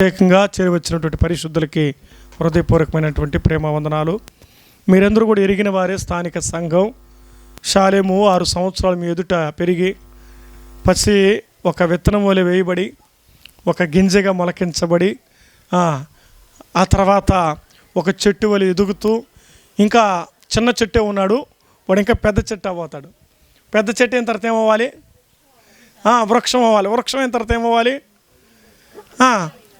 ప్రత్యేకంగా చేరవచ్చినటువంటి పరిశుద్ధులకి హృదయపూర్వకమైనటువంటి ప్రేమ వందనాలు. మీరందరూ కూడా ఎరిగిన వారే. స్థానిక సంఘం షాలేము 6 సంవత్సరాలు మీ ఎదుట పెరిగి పసి ఒక విత్తనం వలె వేయబడి ఒక గింజగా మొలకించబడి ఆ తర్వాత ఒక చెట్టు వలె ఎదుగుతూ ఇంకా చిన్న చెట్టే ఉన్నాడు, వాడు ఇంకా పెద్ద చెట్టు అవ్వతాడు. పెద్ద చెట్టు అయిన తర్వాత ఏమవ్వాలి? వృక్షం అవ్వాలి. వృక్షం అయిన తర్వాత ఏమవ్వాలి?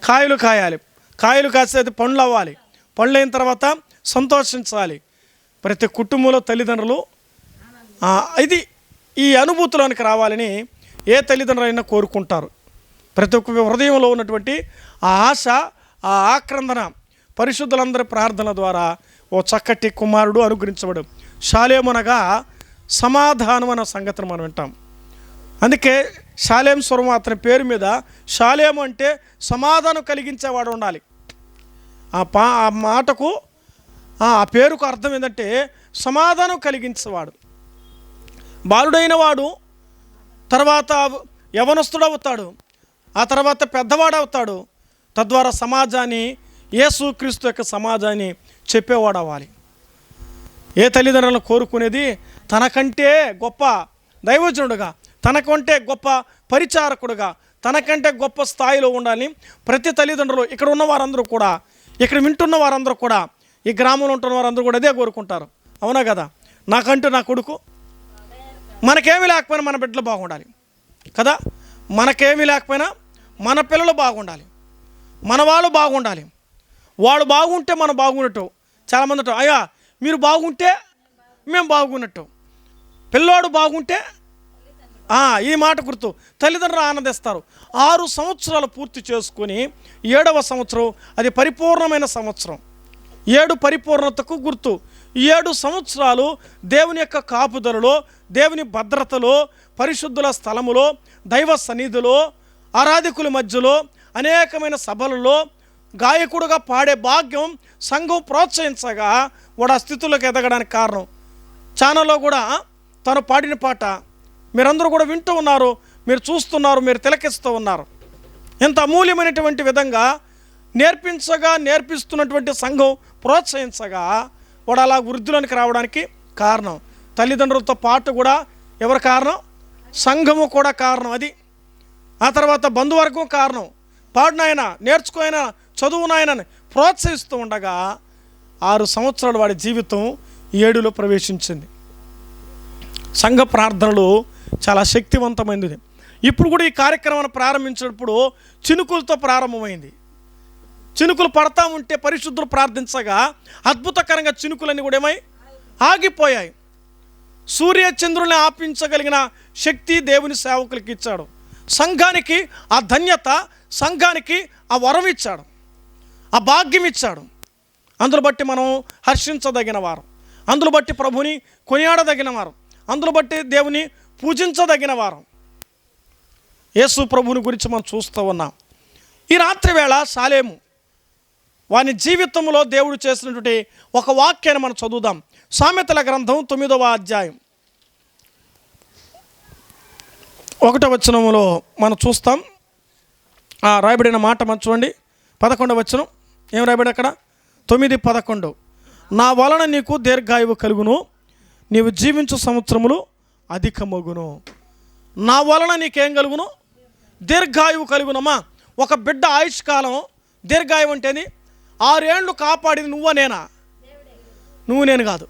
కాయలు కాయాలి. కాయలు కాసేది పండ్లు అవ్వాలి. పండ్లు అయిన తర్వాత సంతోషించాలి. ప్రతి కుటుంబంలో తల్లిదండ్రులు ఇది ఈ అనుభూతిలోనికి రావాలని ఏ తల్లిదండ్రులైనా కోరుకుంటారు. ప్రతి ఒక్క హృదయంలో ఉన్నటువంటి ఆ ఆశ, ఆ ఆక్రందన పరిశుద్ధులందరి ప్రార్థన ద్వారా ఓ చక్కటి కుమారుడు అనుగ్రహించబడు. షాలేమునగా సమాధానం అన్న సంగతిని మనం వింటాం. అందుకే షాలేం స్వరం అతని పేరు మీద షాలేము అంటే సమాధానం కలిగించేవాడు ఉండాలి. ఆ మాటకు ఆ పేరుకు అర్థం ఏంటంటే సమాధానం కలిగించేవాడు. బాలుడైన వాడు తర్వాత యవనస్తుడు అవుతాడు, ఆ తర్వాత పెద్దవాడు అవుతాడు. తద్వారా సమాజాన్ని, యేసుక్రీస్తు యొక్క సమాజాన్ని చెప్పేవాడు అవ్వాలి. ఏ తల్లిదండ్రులను కోరుకునేది తనకంటే గొప్ప దైవజనుడుగా, తనకంటే గొప్ప పరిచారకుడుగా, తనకంటే గొప్ప స్థాయిలో ఉండాలని ప్రతి తల్లిదండ్రులు, ఇక్కడ ఉన్న వారందరూ కూడా, ఇక్కడ వింటున్న వారందరూ కూడా, ఈ గ్రామంలో ఉంటున్న వారందరూ కూడా అదే కోరుకుంటారు. అవునా కదా? నాకంటూ నా కొడుకు, మనకేమీ లేకపోయినా మన బిడ్డలు బాగుండాలి కదా. మనకేమీ లేకపోయినా మన పిల్లలు బాగుండాలి, మన వాళ్ళు బాగుండాలి. వాడు బాగుంటే మనం బాగున్నట్టు. చాలామంది అంటారు, అయ్యా మీరు బాగుంటే మేము బాగున్నట్టు. పిల్లోడు బాగుంటే ఈ మాట గుర్తు తల్లిదండ్రులు ఆనందిస్తారు. 6 సంవత్సరాలు పూర్తి చేసుకొని 7వ సంవత్సరం అది పరిపూర్ణమైన సంవత్సరం. 7 పరిపూర్ణతకు గుర్తు. 7 సంవత్సరాలు దేవుని యొక్క కాపుదలలో, దేవుని భద్రతలో, పరిశుద్ధుల స్థలములో, దైవ సన్నిధిలో, ఆరాధకుల మధ్యలో, అనేకమైన సభలలో గాయకుడుగా పాడే భాగ్యం సంఘం ప్రోత్సహించగా వాడు ఆ స్థితిలోకి ఎదగడానికి కారణం. ఛానల్లో కూడా తను పాడిన పాట మీరందరూ కూడా వింటూ ఉన్నారు, మీరు చూస్తున్నారు, మీరు తిలకిస్తూ ఉన్నారు. ఎంత అమూల్యమైనటువంటి విధంగా నేర్పిస్తున్నటువంటి సంఘం ప్రోత్సహించగా వాడు అలా వృద్ధిలోనికి రావడానికి కారణం. తల్లిదండ్రులతో పాటు కూడా ఎవరు కారణం? సంఘము కూడా కారణం. అది ఆ తర్వాత బంధువర్గం కారణం. పాడినాయన, నేర్చుకోయన, చదువునాయనని ప్రోత్సహిస్తూ ఉండగా 6 సంవత్సరాలు వాడి జీవితం 7లో ప్రవేశించింది. సంఘ ప్రార్థనలు చాలా శక్తివంతమైనది. ఇప్పుడు కూడా ఈ కార్యక్రమాన్ని ప్రారంభించినప్పుడు చినుకులతో ప్రారంభమైంది. చినుకులు పడతా ఉంటే పరిశుద్ధులు ప్రార్థించగా అద్భుతకరంగా చినుకులన్నీ కూడా ఆగిపోయాయి. సూర్య చంద్రుల్ని ఆపించగలిగిన శక్తి దేవుని సేవకులకి ఇచ్చాడు. సంఘానికి ఆ ధన్యత, సంఘానికి ఆ వరం ఇచ్చాడు, ఆ భాగ్యం ఇచ్చాడు. అందులో బట్టి మనం హర్షించదగిన వారు, అందులో బట్టి ప్రభుని కొనియాడదగిన వారు, అందులో బట్టి దేవుని పూజించదగిన వారు. యేసు ప్రభుని గురించి మనం చూస్తూ ఉన్నాం. ఈ రాత్రి వేళ షాలేము వాని జీవితంలో దేవుడు చేసినటువంటి ఒక వాక్యాన్ని మనం చదువుదాం. సామెతల గ్రంథం 9వ అధ్యాయం 1వ వచనంలో మనం చూస్తాం. రాయబడిన మాట మనం చూడండి. 11వ వచనం ఏం రాయబడి అక్కడ? 9:11 నా వలన నీకు దీర్ఘాయువు కలుగును, నీవు జీవించు సంవత్సరములు అధికమగును. నా వలన నీకేం కలుగును? దీర్ఘాయువు కలుగునమ్మా. ఒక బిడ్డ ఆయుష్కాలం దీర్ఘాయువు అంటేని 6 ఏళ్ళు కాపాడింది నువ్వా నేనా? నువ్వు నేను కాదు,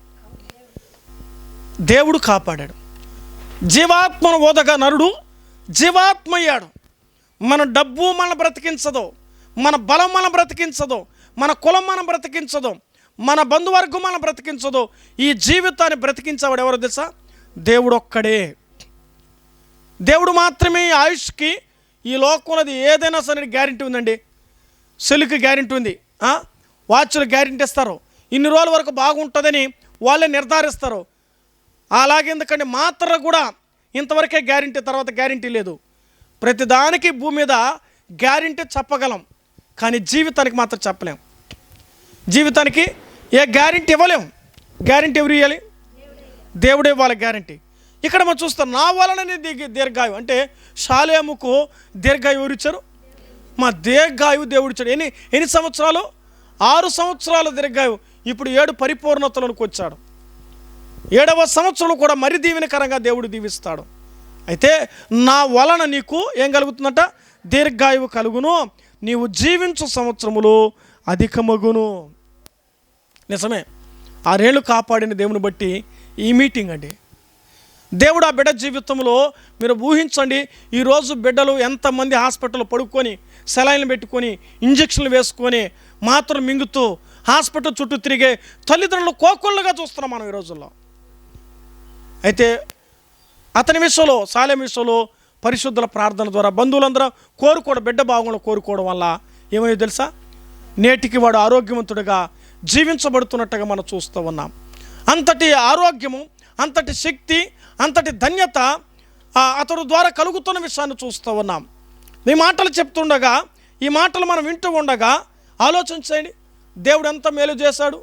దేవుడు కాపాడాడు. జీవాత్మను ఓదగా నరుడు జీవాత్మ అయ్యాడు. మన డబ్బు మనం బ్రతికించదు, మన బలం మనం బ్రతికించదు, మన కులం మనం బ్రతికించదు, మన బంధువర్గం మనం బ్రతికించదు. ఈ జీవితాన్ని బ్రతికించేవాడు ఎవరో తెలుసా? దేవుడు ఒక్కడే. దేవుడు మాత్రమే ఈ ఆయుష్కి, ఈ లోకంలోది ఏదైనా సరే గ్యారెంటీ ఉందండి. సెల్కి గ్యారెంటీ ఉంది, వాచ్లు గ్యారెంటీ ఇస్తారు, ఇన్ని రోజుల వరకు బాగుంటుందని వాళ్ళే నిర్ధారిస్తారు. అలాగే ఎందుకంటే మాత్రలు కూడా ఇంతవరకే గ్యారెంటీ, తర్వాత గ్యారెంటీ లేదు. ప్రతిదానికి భూమి మీద గ్యారెంటీ చెప్పగలం, కానీ జీవితానికి మాత్రం చెప్పలేం. జీవితానికి ఏ గ్యారెంటీ ఇవ్వలేం. గ్యారెంటీ ఎవరు ఇవ్వాలి? దేవుడే ఇవ్వాలి గ్యారెంటీ. ఇక్కడ మనం చూస్తాం, నా వలననే దీర్ఘాయువు అంటే షాలేముకు దీర్ఘాయువు ఎవరు ఇచ్చారు? మా దీర్ఘాయువు దేవుడు ఇచ్చాడు. ఎన్ని సంవత్సరాలు? 6 సంవత్సరాలు దీర్ఘాయువు. ఇప్పుడు 7 పరిపూర్ణతలకు వచ్చాడు. 7వ సంవత్సరం కూడా మరి దీవెనకరంగా దేవుడు దీవిస్తాడు. అయితే నా వలన నీకు ఏం కలుగుతుందట? దీర్ఘాయువు కలుగును, నీవు జీవించు సంవత్సరములు అధికమగును. నిజమే, 6 ఏళ్ళు కాపాడిన దేవుని బట్టి ఈ మీటింగ్ అండి. దేవుడు ఆ బిడ్డ జీవితంలో మీరు ఊహించండి, ఈరోజు బిడ్డలు ఎంతమంది హాస్పిటల్లో పడుకొని సెలైన్లు పెట్టుకొని ఇంజక్షన్లు వేసుకొని మాత్రలు మింగుతూ హాస్పిటల్ చుట్టూ తిరిగే తల్లిదండ్రులు కోకొల్లుగా చూస్తున్నాం మనం ఈ రోజుల్లో. అయితే అతని విషయంలో, సాలెం విషయంలో పరిశుద్ధుల ప్రార్థన ద్వారా బంధువులందరూ కోరుకోవడం, బిడ్డ బాగుండా కోరుకోవడం వల్ల ఏమైందో తెలుసా? నేటికి వాడు ఆరోగ్యవంతుడిగా జీవించబడుతున్నట్టుగా మనం చూస్తూ ఉన్నాం. అంతటి ఆరోగ్యము, అంతటి శక్తి, అంతటి ధన్యత అతడు ద్వారా కలుగుతున్న విషయాన్ని చూస్తూ ఉన్నాం. ఈ మాటలు చెప్తుండగా, ఈ మాటలు మనం వింటూ ఉండగా ఆలోచించండి, దేవుడు ఎంత మేలు చేశాడు,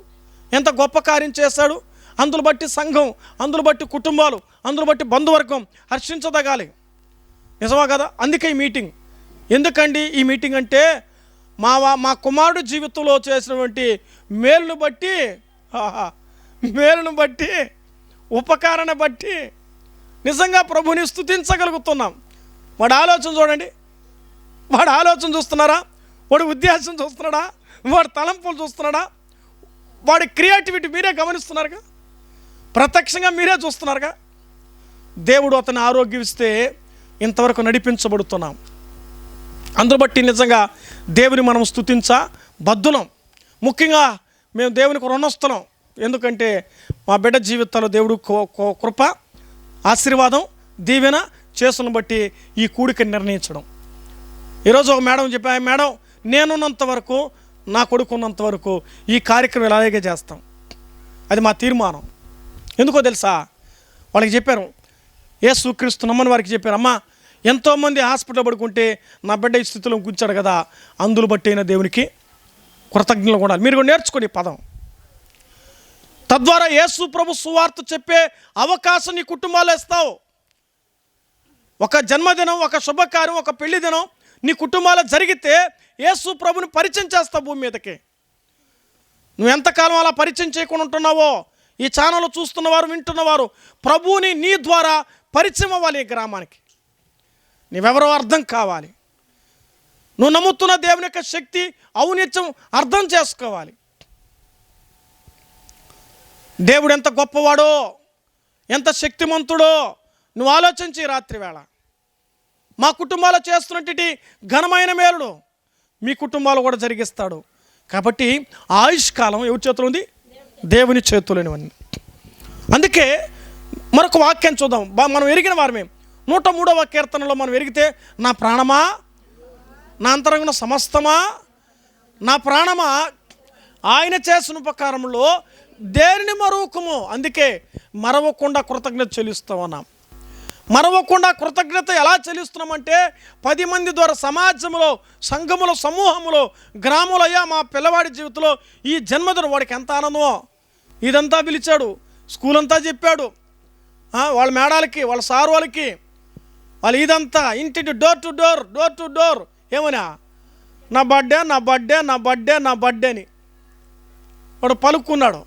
ఎంత గొప్ప కార్యం చేశాడు. అందులో బట్టి సంఘం, అందులో బట్టి కుటుంబాలు, అందులో బట్టి బంధువర్గం హర్షించదగాలి. నిజమా కదా? అందుకే ఈ మీటింగ్. ఎందుకండి ఈ మీటింగ్ అంటే మా కుమారుడు జీవితంలో చేసినటువంటి మేలును బట్టి ఉపకారణ బట్టి నిజంగా ప్రభుని స్తుతించగలుగుతున్నాం. వాడి ఆలోచన చూడండి, వాడి ఆలోచన చూస్తున్నారా? వాడి ఉద్దేశం చూస్తున్నాడా? వాడి తలంపులు చూస్తున్నాడా? వాడి క్రియేటివిటీ మీరే గమనిస్తున్నారుగా, ప్రత్యక్షంగా మీరే చూస్తున్నారుగా. దేవుడు అతని ఆరోగ్యం ఇస్తే ఇంతవరకు నడిపించబడుతున్నాం. అందును బట్టి నిజంగా దేవుని మనం స్తుతించ బద్దులం. ముఖ్యంగా మేము దేవునికి రుణస్తులం. ఎందుకంటే మా బిడ్డ జీవితాల్లో దేవుడు కృప, ఆశీర్వాదం, దీవెన చేసును బట్టి ఈ కూడికని నిర్ణయించడం. ఈరోజు ఒక మేడం చెప్పా, మేడం నేనున్నంత వరకు, నా కొడుకు ఉన్నంత వరకు ఈ కార్యక్రమం ఇలాగే చేస్తాం. అది మా తీర్మానం. ఎందుకో తెలుసా? వాళ్ళకి చెప్పారు, యేసుక్రీస్తు నమ్మని వారికి చెప్పారు, అమ్మా ఎంతోమంది హాస్పిటల్ పడుకుంటే నా బిడ్డ ఈ స్థితిలో కూర్చాడు కదా, అందులు బట్టి అయిన దేవునికి కృతజ్ఞతలు ఉండాలి. మీరు కూడా నేర్చుకోండి పదం. తద్వారా యేసు ప్రభు సువార్త చెప్పే అవకాశం నీ కుటుంబాలు ఇస్తావు. ఒక జన్మదినం, ఒక శుభకార్యం, ఒక పెళ్లి దినం నీ కుటుంబాలు జరిగితే యేసు ప్రభుని పరిచయం చేస్తావు భూమి మీదకి. నువ్వు ఎంతకాలం అలా పరిచయం చేయకుండా ఉంటున్నావో, ఈ ఛానల్ చూస్తున్నవారు, వింటున్నవారు ప్రభువుని నీ ద్వారా పరిచయం అవ్వాలి. ఈ గ్రామానికి నువ్వెవరో అర్థం కావాలి. నువ్వు నమ్ముతున్న దేవుని యొక్క శక్తి, ఔన్నత్యం అర్థం చేసుకోవాలి. దేవుడు ఎంత గొప్పవాడో, ఎంత శక్తిమంతుడో నువ్వు ఆలోచించి రాత్రి వేళ మా కుటుంబాలు చేస్తున్నటువంటి ఘనమైన మేలుడు మీ కుటుంబాలు కూడా జరిగిస్తాడు. కాబట్టి ఆయుష్కాలం ఎవరి చేతిలో ఉంది? దేవుని చేతులోనివన్నీ. అందుకే మరొక వాక్యం చూద్దాం. మనం ఎరిగిన వారమే 103వ కీర్తనలో మనం ఎరిగితే, నా ప్రాణమా, నా అంతరంగం సమస్తమా, నా ప్రాణమా ఆయన చేసిన ఉపకారంలో దేనిని మరువకుము. అందుకే మరవకుండా కృతజ్ఞత చెల్లిస్తామన్నాం. మరవకుండా కృతజ్ఞత ఎలా చెల్లిస్తున్నామంటే 10 మంది ద్వారా సమాజంలో, సంఘములో, సమూహములో, గ్రామంలో, అయ్యా మా పిల్లవాడి జీవితంలో ఈ జన్మదినం వాడికి ఎంత ఆనందమో, ఇదంతా పిలిచాడు, స్కూల్ అంతా చెప్పాడు, వాళ్ళ మేడాలకి, వాళ్ళ సారు వాళ్ళకి, వాళ్ళు ఇదంతా ఇంటి డోర్ టు డోర్ ఏమన్నా నా బర్త్డే అని వాడు పలుకున్నాడు.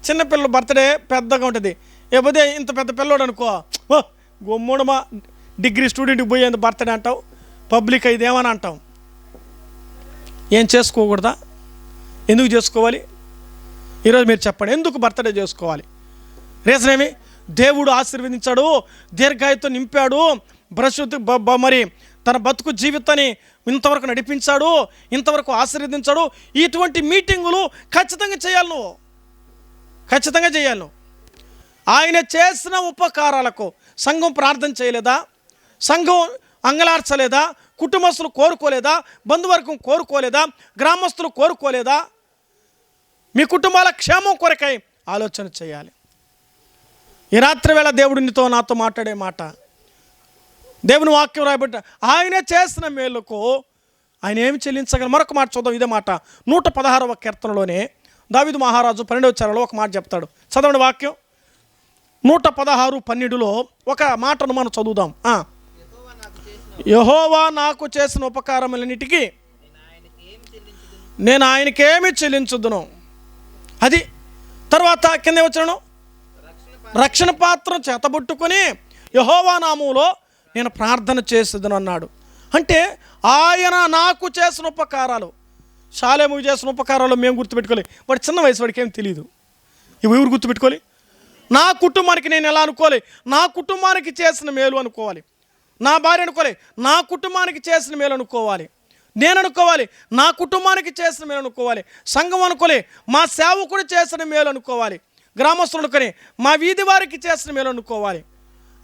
చిన్నపిల్లల బర్త్డే పెద్దగా ఉంటుంది. లేకపోతే ఇంత పెద్ద పిల్లడు అనుకో, గొమ్ముడు మా డిగ్రీ స్టూడెంట్కి పోయేంత బర్త్డే అంటావు, పబ్లిక్ అయితే ఏమని అంటాం. ఏం చేసుకోకూడదా? ఎందుకు చేసుకోవాలి? ఈరోజు మీరు చెప్పండి, ఎందుకు బర్త్డే చేసుకోవాలి? రీజన్ ఏమి? దేవుడు ఆశీర్వదించాడు, దీర్ఘాయుతో నింపాడు, మరి తన బతుకు జీవితాన్ని ఇంతవరకు నడిపించాడు, ఇంతవరకు ఆశీర్వదించాడు. ఇటువంటి మీటింగులు ఖచ్చితంగా చేయాలి, నువ్వు ఖచ్చితంగా చేయాలి. నువ్వు ఆయన చేసిన ఉపకారాలకు సంఘం ప్రార్థన చేయలేదా? సంఘం అంగలార్చలేదా? కుటుంబస్తులు కోరుకోలేదా? బంధువర్గం కోరుకోలేదా? గ్రామస్తులు కోరుకోలేదా? మీ కుటుంబాల క్షేమం కొరకై ఆలోచన చేయాలి. ఈ రాత్రి వేళ దేవుడు నీతో నాతో మాట్లాడే మాట, దేవుని వాక్యం రాయబట్ట ఆయన చేసిన మేలుకు ఆయన ఏమి చెల్లించగల. మరొక మాట చూద్దాం. ఇదే మాట 116వ కీర్తనలోనే దావీదు మహారాజు 12వ చరణంలో ఒక మాట చెప్తాడు. చదవండి వాక్యం. 116:12 ఒక మాటను మనం చదువుదాం. యెహోవా నాకు చేసిన ఉపకారములన్నిటికీ నేను ఆయనకేమి చెల్లించుదును. అది తర్వాత కింద వచ్చాను, రక్షణ పాత్రం చేతబుట్టుకొని యెహోవా నామములో నేను ప్రార్థన చేసేదను అన్నాడు. అంటే ఆయన నాకు చేసిన ఉపకారాలు, షాలేముకు చేసిన ఉపకారాలు మేము గుర్తుపెట్టుకోవాలి. వాడు చిన్న వయసు, వాడికి ఏం తెలియదు. ఇవి ఎవరు గుర్తుపెట్టుకోవాలి? నా కుటుంబానికి నేను ఎలా అనుకోవాలి? నా కుటుంబానికి చేసిన మేలు అనుకోవాలి. నా భార్య అనుకోవాలి, నా కుటుంబానికి చేసిన మేలు అనుకోవాలి. నేను అనుకోవాలి, నా కుటుంబానికి చేసిన మేలు అనుకోవాలి. సంఘం అనుకోలే, మా సేవకుడు చేసిన మేలు అనుకోవాలి. గ్రామస్తులు అనుకొని మా వీధి వారికి చేసిన మేలు అనుకోవాలి.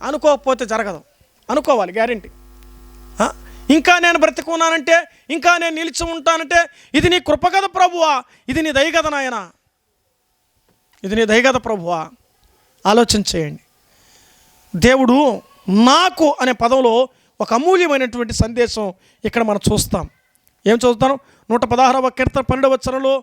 అనుకోకపోతే జరగదు. అనుకోవాలి, గ్యారెంటీ. ఇంకా నేను బ్రతికున్నానంటే, ఇంకా నేను నిలిచి ఉంటానంటే ఇది నీ కృప కదా ప్రభువా, ఇది నీ దయ కదా నాయనా, ఇది నీ దయ కదా ప్రభువా. ఆలోచన చేయండి. దేవుడు నాకు అనే పదంలో ఒక అమూల్యమైనటువంటి సందేశం ఇక్కడ మనం చూస్తాం. ఏం చూస్తాను? 116వ కీర్తన 12వ వచనంలో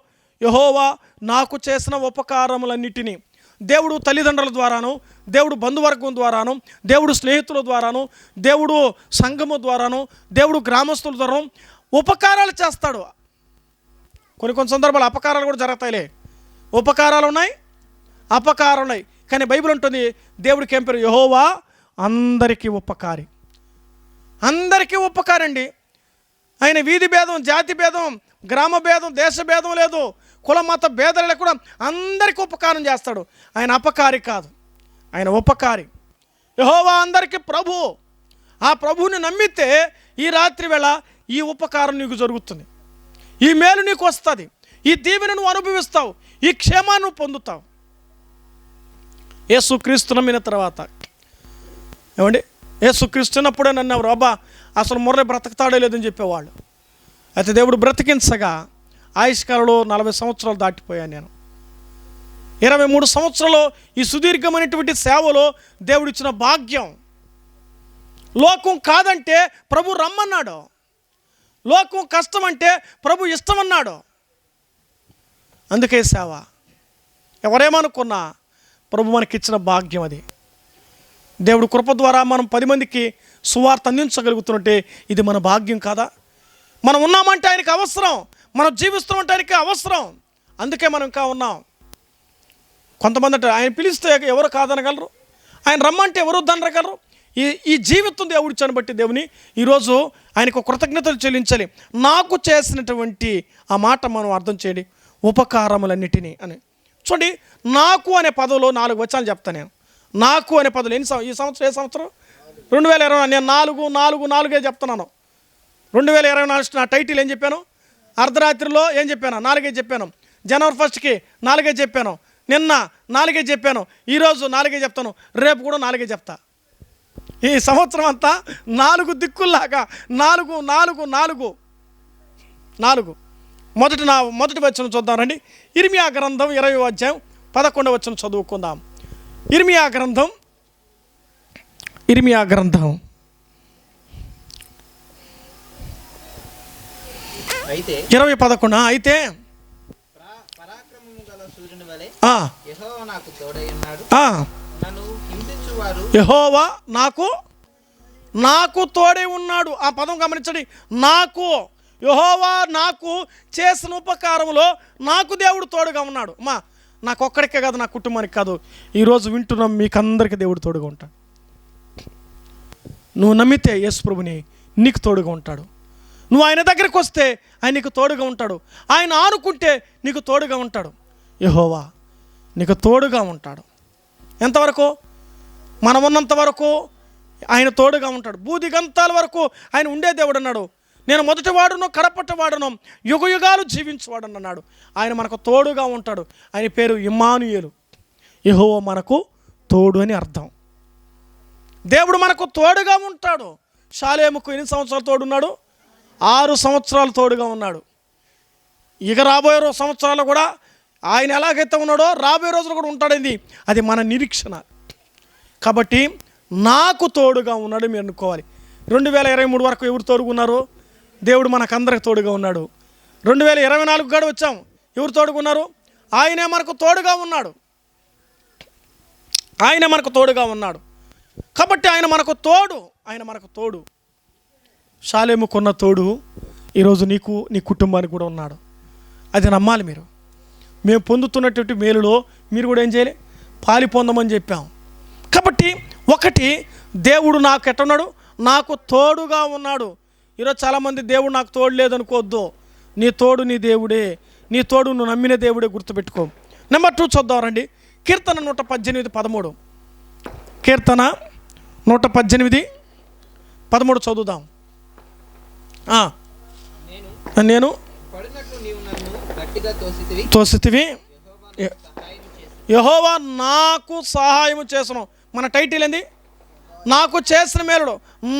యెహోవా నాకు చేసిన ఉపకారములన్నిటినీ, దేవుడు తల్లిదండ్రుల ద్వారాను, దేవుడు బంధువర్గం ద్వారాను, దేవుడు స్నేహితుల ద్వారాను, దేవుడు సంఘము ద్వారాను, దేవుడు గ్రామస్తుల ద్వారాను ఉపకారాలు చేస్తాడు. కొన్ని సందర్భాలు అపకారాలు కూడా జరుగుతాయిలే. ఉపకారాలు ఉన్నాయి, అపకారాలు ఉన్నాయి. కానీ బైబిల్ ఉంటుంది, దేవుడికి ఏం పేరు? యెహోవా అందరికీ ఉపకారి. అందరికీ ఉపకారండి. ఆయన వీధి భేదం, జాతి భేదం, గ్రామ భేదం, దేశ భేదం లేదు, కుల మత భేదాలు లేకుండా అందరికీ ఉపకారం చేస్తాడు. ఆయన అపకారి కాదు, ఆయన ఉపకారి. యెహోవా అందరికీ ప్రభు. ఆ ప్రభువుని నమ్మితే ఈ రాత్రి వేళ ఈ ఉపకారం నీకు జరుగుతుంది, ఈ మేలు నీకు వస్తుంది, ఈ దీవెన నువ్వు అనుభవిస్తావు, ఈ క్షేమాన్ని నువ్వు పొందుతావు. యేసుక్రీస్తు నమ్మిన తర్వాత ఏమండి, యేసుక్రీస్తున్నప్పుడే నన్ను ఎవరు అబ్బా అసలు మురళి బ్రతకతాడో లేదని చెప్పేవాళ్ళు. అయితే దేవుడు బ్రతికించగా ఆయుష్కాలంలో 40 సంవత్సరాలు దాటిపోయాను నేను. 23 సంవత్సరాలు ఈ సుదీర్ఘమైనటువంటి సేవలో దేవుడిచ్చిన భాగ్యం. లోకం కాదంటే ప్రభు రమ్మన్నాడు, లోకం కష్టం అంటే ప్రభు ఇష్టమన్నాడు. అందుకే సేవ. ఎవరేమనుకున్నా ప్రభు మనకిచ్చిన భాగ్యం అది. దేవుడు కృప ద్వారా మనం 10 మందికి సువార్త అందించగలుగుతున్నట్టే ఇది మన భాగ్యం కాదా? మనం ఉన్నామంటే ఆయనకి అవసరం, మనం జీవిస్తామంటే ఆయనకి అవసరం. అందుకే మనం ఇంకా ఉన్నాం. కొంతమంది అంటే ఆయన పిలిస్తే ఎవరు కాదనగలరు, ఆయన రమ్మంటే ఎవరు వద్దనగలరు. ఈ జీవితం దేవుడిచ్చాను బట్టి దేవుని ఈరోజు ఆయనకు కృతజ్ఞతలు చెల్లించాలి. నాకు చేసినటువంటి ఆ మాట మనం అర్థం చేయండి, ఉపకారములన్నిటినీ అని. చూడండి, నాకు అనే పదంలో 4 వచనాలు చెప్తాను నేను. నాకు అనే పదం ఈ సంవత్సరం, ఏ సంవత్సరం? 2020. నేను 4 చెప్తున్నాను. 2024 నా టైటిల్ ఏం చెప్పాను? అర్ధరాత్రిలో ఏం చెప్పాను? 4 చెప్పాను. జనవరి 1కి 4 చెప్పాను. నిన్న 4 చెప్పాను. ఈరోజు 4 చెప్తాను. రేపు కూడా 4 చెప్తా. ఈ సంవత్సరం అంతా 4 దిక్కుల్లాగా 4. మొదటి వచనం చూద్దామండి. ఇర్మియా గ్రంథం 20వ అధ్యాయం 11వ వచనం చదువుకుందాం. ఇర్మియా గ్రంథం 20:11. అయితే యెహోవా నాకు తోడై ఉన్నాడు. ఆ పదం గమనించండి. యెహోవా నాకు చేసిన ఉపకారంలో నాకు దేవుడు తోడుగా ఉన్నాడు. నాకు ఒక్కడికే కాదు, నా కుటుంబానికి కాదు, ఈరోజు వింటున్నాం మీకందరికీ దేవుడు తోడుగా ఉంటాడు. నువ్వు నమ్మితే యేసు ప్రభుని నీకు తోడుగా ఉంటాడు. నువ్వు ఆయన దగ్గరికి వస్తే ఆయన నీకు తోడుగా ఉంటాడు. ఆయన ఆనుకుంటే నీకు తోడుగా ఉంటాడు. యెహోవా నీకు తోడుగా ఉంటాడు. ఎంతవరకు? మనం ఉన్నంత వరకు ఆయన తోడుగా ఉంటాడు. భూదిగంతాల వరకు ఆయన ఉండే దేవుడు అన్నాడు. నేను మొదటివాడును కడపటివాడును యుగయుగాలు జీవించేవాడు అన్నాడు. ఆయన మనకు తోడుగా ఉంటాడు. ఆయన పేరు ఇమ్మానుయేలు. యెహోవా మనకు తోడు అని అర్థం. దేవుడు మనకు తోడుగా ఉంటాడు. షాలేముకు ఎన్ని సంవత్సరాలు తోడున్నాడు? 6 సంవత్సరాలు తోడుగా ఉన్నాడు. ఇక రాబోయే సంవత్సరాలు కూడా ఆయన ఎలాగైతే ఉన్నాడో రాబోయే రోజులు కూడా ఉంటాడని అది మన నిరీక్షణ. కాబట్టి నాకు తోడుగా ఉన్నాడు మీరు అనుకోవాలి. 2023 వరకు ఎవరు తోడుగున్నారు? దేవుడు మనకందరికి తోడుగా ఉన్నాడు. 2024 కూడా వచ్చాం. ఎవరు తోడుగున్నారు? ఆయనే మనకు తోడుగా ఉన్నాడు. ఆయనే మనకు తోడుగా ఉన్నాడు. కాబట్టి ఆయన మనకు తోడు. షాలేముకున్న తోడు ఈరోజు నీకు నీ కుటుంబానికి కూడా ఉన్నాడు. అది నమ్మాలి మీరు. మేము పొందుతున్నటువంటి మేలులో మీరు కూడా ఏం చేయాలి? పాలి పొందమని చెప్పాం. కాబట్టి ఒకటి, దేవుడు నాకు ఎట్టున్నాడు? నాకు తోడుగా ఉన్నాడు. ఈరోజు చాలామంది దేవుడు నాకు తోడు లేదనుకోవద్దు. నీ తోడు నీ దేవుడే, నీ తోడు నువ్వు నమ్మిన దేవుడే, గుర్తుపెట్టుకో. నెంబర్ 2 చూద్దాం రండి. కీర్తన 118:13. కీర్తన 118:13 చదువుదాం. నేను తోసితివి, యెహోవా నాకు సహాయము చేసును. మన టైటిల్ ఏంది? నాకు చేసిన మేలుడు,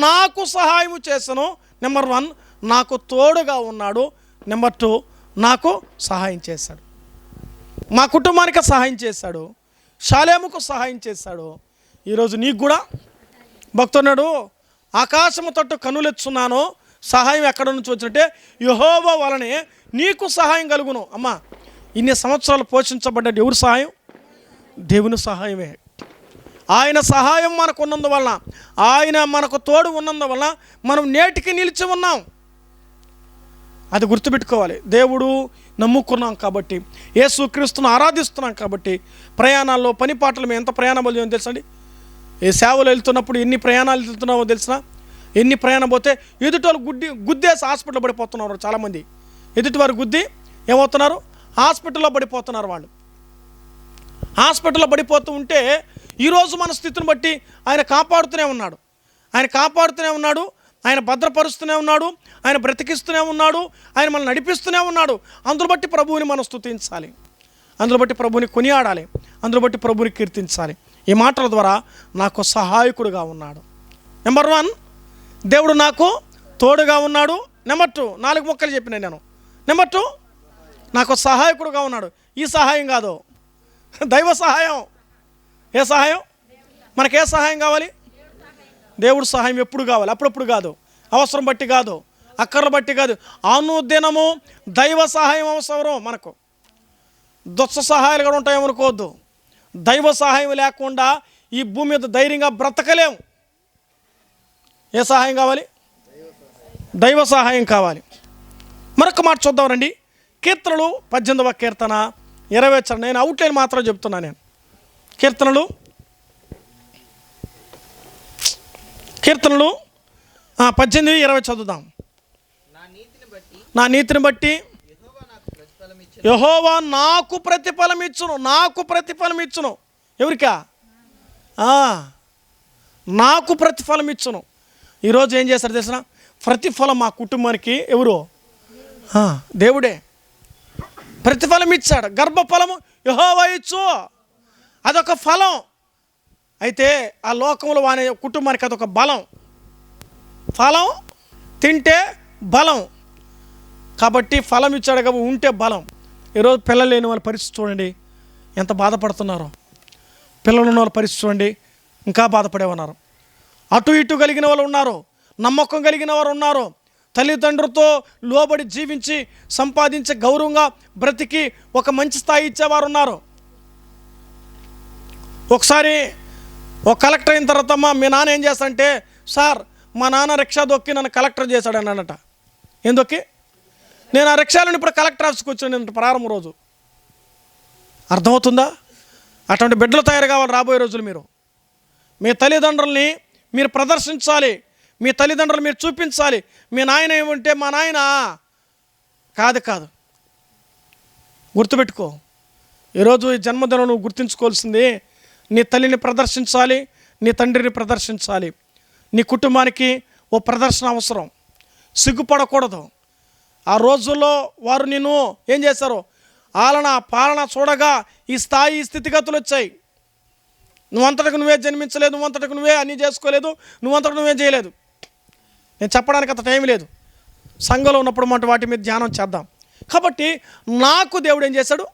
నాకు సహాయము చేసును. నెంబర్ 1, నాకు తోడుగా ఉన్నాడు. నెంబర్ 2, నాకు సహాయం చేశాడు. మా కుటుంబానికి సహాయం చేశాడు, షాలేముకు సహాయం చేశాడు. ఈరోజు నీకు కూడా భక్తున్నాడు, ఆకాశము తట్టు కనులెచ్చున్నాను, సహాయం ఎక్కడ నుంచి వచ్చినట్టే యెహోవా వలనే నీకు సహాయం కలుగును. అమ్మా, ఇన్ని సంవత్సరాలు పోషించబడ్డ ఎవరు సహాయం? దేవుని సహాయమే. ఆయన సహాయం మనకు ఉన్నందువలన, ఆయన మనకు తోడు ఉన్నందువలన మనం నేటికి నిలిచి ఉన్నాం. అది గుర్తుపెట్టుకోవాలి. దేవుడు నమ్ముకున్నాం కాబట్టి, యేసుక్రీస్తును ఆరాధిస్తున్నాం కాబట్టి, ప్రయాణాల్లో పని పాటలు మేము ఎంత ప్రయాణాలు చేయమో తెలుసండి. ఏ సేవలు వెళ్తున్నప్పుడు ఎన్ని ప్రయాణాలు వెళ్తున్నామో తెలిసిన, ఎన్ని ప్రయాణం పోతే ఎదుటోళ్ళు గుద్దేసి హాస్పిటల్లో పడిపోతున్నారు. చాలామంది ఎదుటి వారు గుద్ది ఏమవుతున్నారు? హాస్పిటల్లో పడిపోతున్నారు. వాళ్ళు హాస్పిటల్లో పడిపోతూ ఉంటే ఈరోజు మన స్థితిని బట్టి ఆయన కాపాడుతూనే ఉన్నాడు, ఆయన కాపాడుతూనే ఉన్నాడు, ఆయన భద్రపరుస్తూనే ఉన్నాడు, ఆయన బ్రతికిస్తూనే ఉన్నాడు, ఆయన మనల్ని నడిపిస్తూనే ఉన్నాడు. అందులో బట్టి ప్రభువుని మనం స్తుతించాలి, అందులో బట్టి ప్రభువుని కొనియాడాలి, అందులో బట్టి ప్రభువుని కీర్తించాలి. ఈ మాటల ద్వారా నాకు సహాయకుడుగా ఉన్నాడు. నెంబర్ 1, దేవుడు నాకు తోడుగా ఉన్నాడు. నెంబర్ 2, 4 ముక్కలు చెప్పిన నేను. నెంబర్ 2, నాకు సహాయకుడుగా ఉన్నాడు. ఈ సహాయం కాదు, దైవ సహాయం. ఏ సహాయం? మనకే సహాయం కావాలి? దేవుడు సహాయం ఎప్పుడు కావాలి? అప్పుడప్పుడు కాదు, అవసరం బట్టి కాదు, అక్కర్లు బట్టి కాదు. అనుదినము దైవ సహాయం అవసరం మనకు. దుస్స సహాయాలు కూడా ఉంటాయేమనుకోవద్దు. దైవ సహాయం లేకుండా ఈ భూమి మీద ధైర్యంగా బ్రతకలేము. ఏ సహాయం కావాలి? దైవ సహాయం కావాలి. మరొక మాట చూద్దాం రండి. కీర్తనలు 18వ కీర్తన 20వ చరణం. నేను అవుట్లైన్ మాత్రం చెప్తున్నా. నేను కీర్తనలు 18:20 చదువుదాం. నా నీతిని బట్టి యెహోవా నాకు ప్రతిఫలం ఇచ్చును. నాకు ప్రతిఫలం ఇచ్చును. ఎవరికా? నాకు ప్రతిఫలం ఇచ్చును. ఈరోజు ఏం చేస్తారు తెలిసిన? ప్రతిఫలం మా కుటుంబానికి ఎవరు? దేవుడే ప్రతిఫలం ఇచ్చాడు. గర్భఫలము యెహోవా ఇచ్చు, అదొక ఫలం. అయితే ఆ లోకంలో వాని కుటుంబానికి అదొక బలం. ఫలం తింటే బలం, కాబట్టి ఫలం ఇచ్చాడు కాబట్టి ఉంటే బలం. ఈరోజు పిల్లలు లేని వాళ్ళ పరిస్థితి చూడండి, ఎంత బాధపడుతున్నారో. పిల్లలు ఉన్న వాళ్ళ పరిస్థితి చూడండి, ఇంకా బాధపడే ఉన్నారు. అటు ఇటు కలిగిన వాళ్ళు ఉన్నారు, నమ్మకం కలిగిన వారు ఉన్నారు, తల్లిదండ్రులతో లోబడి జీవించి సంపాదించి గౌరవంగా బ్రతికి ఒక మంచి స్థాయి ఇచ్చేవారు ఉన్నారు. ఒకసారి ఒక కలెక్టర్ అయిన తర్వాత మీ నాన్న ఏం చేస్తాడంటే, సార్ మా నాన్న రిక్షా దొక్కి నన్ను కలెక్టర్ చేశాడు అన్నట. ఏం దొక్కి? నేను ఆ రిక్షాలను ఇప్పుడు కలెక్టర్ ఆఫీస్కి వచ్చాను ప్రారంభం రోజు. అర్థమవుతుందా? అటువంటి బిడ్డలు తయారు కావాలి రాబోయే రోజులు. మీరు మీ తల్లిదండ్రుల్ని మీరు ప్రదర్శించాలి, మీ తల్లిదండ్రులు మీరు చూపించాలి. మీ నాయన ఏమంటే మా నాయన కాదు. గుర్తుపెట్టుకో. ఈరోజు ఈ జన్మదినం నువ్వు గుర్తుంచుకోవాల్సింది, నీ తల్లిని ప్రదర్శించాలి, నీ తండ్రిని ప్రదర్శించాలి. నీ కుటుంబానికి ఓ ప్రదర్శన అవసరం. సిగ్గుపడకూడదు. ఆ రోజుల్లో వారు నిన్ను ఏం చేశారు? ఆలన పాలన చూడగా ఈ స్థాయి స్థితిగతులు వచ్చాయి. నువ్వంతటకు నువ్వే జన్మించలేదు, నువ్వంతటకు నువ్వే అన్నీ చేసుకోలేదు, నువ్వంతటకు నువ్వే చేయలేదు. నేను చెప్పడానికి అంత టైం లేదు. సంఘంలో ఉన్నప్పుడు మనం వాటి మీద ధ్యానం చేద్దాం. కాబట్టి నాకు దేవుడు ఏం చేశాడు?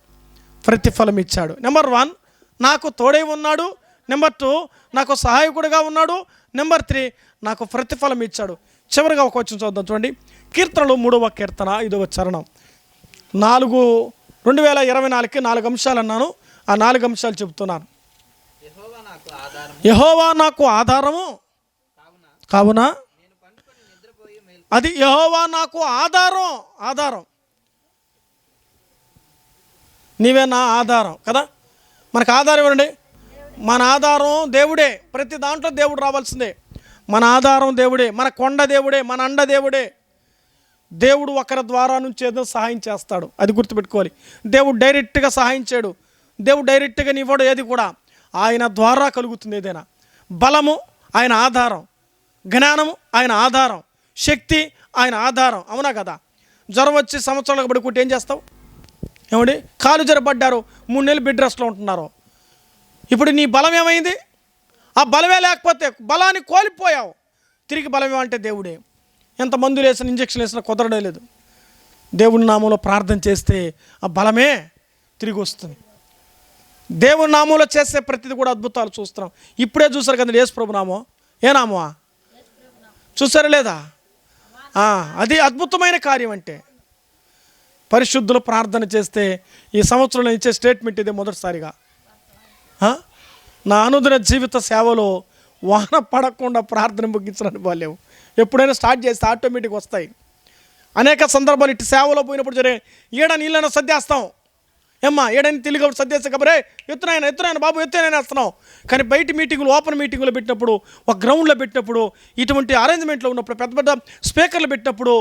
ప్రతిఫలం ఇచ్చాడు. నెంబర్ 1, నాకు తోడై ఉన్నాడు. నెంబర్ 2, నాకు సహాయకుడిగా ఉన్నాడు. నెంబర్ 3, నాకు ప్రతిఫలం ఇచ్చాడు. చివరిగా ఒక వచనం చూద్దాం చూడండి. కీర్తనలు 3వ కీర్తన 5వ చరణం. 2024కి 4 అంశాలు అన్నాను. ఆ 4 అంశాలు చెబుతున్నాను. యెహోవా నాకు ఆధారము కావున, అది యెహోవా నాకు ఆధారం. నీవే నా ఆధారం కదా. మనకు ఆధారం ఎవరండి? మన ఆధారం దేవుడే. ప్రతి దాంట్లో దేవుడు రావాల్సిందే. మన ఆధారం దేవుడే, మన కొండ దేవుడే, మన అండ దేవుడే. దేవుడు ఒకరి ద్వారా నుంచి ఏదో సహాయం చేస్తాడు, అది గుర్తుపెట్టుకోవాలి. దేవుడు డైరెక్ట్గా సహాయం చేయడు. దేవుడు డైరెక్ట్గా నీవాడు ఏది కూడా ఆయన ద్వారా కలుగుతుంది. ఏదైనా బలము ఆయన ఆధారం, జ్ఞానము ఆయన ఆధారం, శక్తి ఆయన ఆధారం. అవునా కదా. జ్వరం వచ్చి సంవత్సరాలకు పడుకుంటే ఏం చేస్తావు? ఏమండి, కాలు జరబడ్డారు, 3 నెలలు బెడ్ రెస్ట్లో ఉంటున్నారు. ఇప్పుడు నీ బలం ఏమైంది? ఆ బలమే లేకపోతే బలాన్ని కోల్పోయావు. తిరిగి బలమే అంటే దేవుడే. ఎంత మందులు వేసిన, ఇంజక్షన్ వేసినా కుదరడం లేదు. దేవుని నామంలో ప్రార్థన చేస్తే ఆ బలమే తిరిగి వస్తుంది. దేవుని నామంలో చేసే ప్రతిది కూడా అద్భుతాలు చూస్తున్నాం. ఇప్పుడే చూసారు కదా యేసు ప్రభు నామం. ఏ నామా చూసారా లేదా? అది అద్భుతమైన కార్యం. అంటే పరిశుద్ధులు ప్రార్థన చేస్తే ఈ సంవత్సరంలో ఇచ్చే స్టేట్మెంట్ ఇదే మొదటిసారిగా. నా అనుదిన జీవిత సేవలో వాన పడకుండా ప్రార్థన ముగించిన అనుభవాలు లేవు. ఎప్పుడైనా స్టార్ట్ చేస్తే ఆటోమేటిక్గా వస్తాయి. అనేక సందర్భాలు ఇటు సేవలో పోయినప్పుడు జరిగే ఈడ నీళ్ళని సర్దేస్తాం. ఏమ్మా ఏడని తెలియక సర్దేస్తే కబరే ఎత్తునాయన బాబు ఎత్తునైనా వేస్తున్నాం. కానీ బయట మీటింగులు, ఓపెన్ మీటింగులు పెట్టినప్పుడు, ఒక గ్రౌండ్లో పెట్టినప్పుడు, ఇటువంటి అరేంజ్మెంట్లో ఉన్నప్పుడు, పెద్ద పెద్ద స్పీకర్లు పెట్టినప్పుడు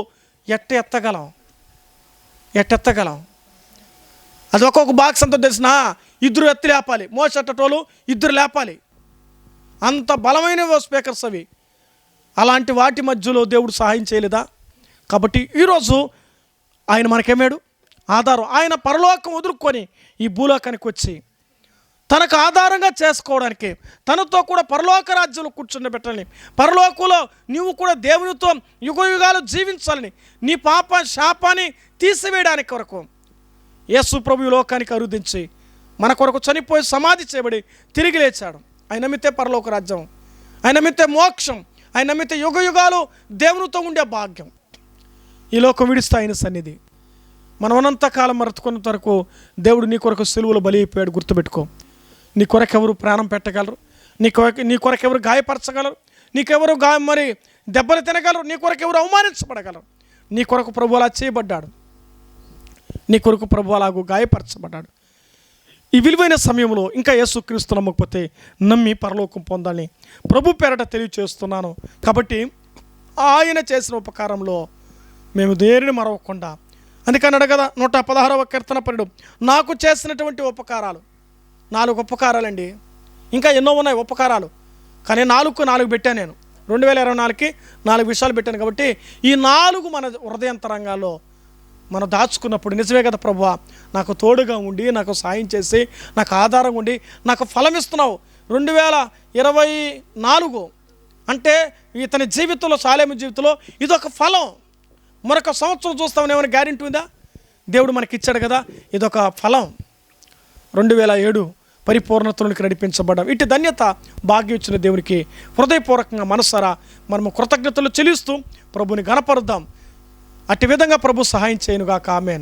ఎత్తగలం? అది ఒక్కొక్క బాక్స్ అంతా తెలిసిన 2 ఎత్తి లేపాలి, మోసటోళ్ళు 2 లేపాలి. అంత బలమైన స్పీకర్స్ అవి. అలాంటి వాటి మధ్యలో దేవుడు సహాయం చేయలేదా? కాబట్టి ఈరోజు ఆయన మనకేమాడు? ఆధారం. ఆయన పరలోకం వదులుకొని ఈ భూలోకానికి వచ్చి తనకు ఆధారంగా చేసుకోవడానికి, తనతో కూడా పరలోక రాజ్యంలో కూర్చుండబెట్టాలని, పరలోకంలో నీవు కూడా దేవునితో యుగయుగాలు జీవించాలని, నీ పాప శాపాన్ని తీసివేయడానికి కొరకు యేసు ప్రభు లోకానికి అరుదించి మన కొరకు చనిపోయి సమాధి చేయబడి తిరిగి లేచాడు. ఆయన నమ్మితే పరలోక రాజ్యం, ఆయన నమ్మితే మోక్షం, ఆయన నమ్మితే యుగయుగాలు దేవునితో ఉండే భాగ్యం. ఈ లోకం విడిస్తే ఆయన సన్నిధి. మనం అనంతకాలం బ్రతుకున్నంత వరకు దేవుడు నీ కొరకు సిలువలో బలి అయిపోయాడు. గుర్తుపెట్టుకో. నీ కొరకెవరు ప్రాణం పెట్టగలరు? నీ కొరకెవరు గాయపరచగలరు? నీకెవరు మరి దెబ్బలు తినగలరు? నీ కొరకెవరు అవమానించబడగలరు? నీ కొరకు ప్రభు అలా చేయబడ్డాడు. నీ కొరకు ప్రభు అలాగూ గాయపరచబడ్డాడు. ఈ విలువైన సమయంలో ఇంకా యేసుక్రీస్తు నమ్మకపోతే నమ్మి పరలోకం పొందాలని ప్రభు పేరట తెలియచేస్తున్నాను. కాబట్టి ఆయన చేసిన ఉపకారంలో మేము దేనిని మరవకుండా, అందుకన్నాడు కదా 116వ కీర్తన పరుడు, నాకు చేసినటువంటి ఉపకారాలు 4 ఉపకారాలండి. ఇంకా ఎన్నో ఉన్నాయి ఉపకారాలు, కానీ 4 పెట్టాను నేను. 2024కి 4 విషయాలు పెట్టాను. కాబట్టి ఈ 4 మన హృదయంతరంగాల్లో మనం దాచుకున్నప్పుడు నిజమే కదా ప్రభువా, నాకు తోడుగా ఉండి, నాకు సాయం చేసి, నాకు ఆధారంగా ఉండి, నాకు ఫలం ఇస్తున్నావు. 2024 అంటే ఇతని జీవితంలో, సాలేము జీవితంలో ఇదొక ఫలం. మరొక సంవత్సరం చూస్తామని ఏమైనా గ్యారెంటీ ఉందా? దేవుడు మనకి ఇచ్చాడు కదా, ఇదొక ఫలం. 2007 పరిపూర్ణతలోనికి నడిపించబడ్డాం. ఇటు ధన్యత భాగ్యం ఇచ్చిన దేవునికి హృదయపూర్వకంగా మనసారా మనము కృతజ్ఞతలు చెల్లిస్తూ ప్రభుని గణపరుద్దాం. అట్టి విధంగా ప్రభు సహాయం చేయనుగాక. ఆమేన్.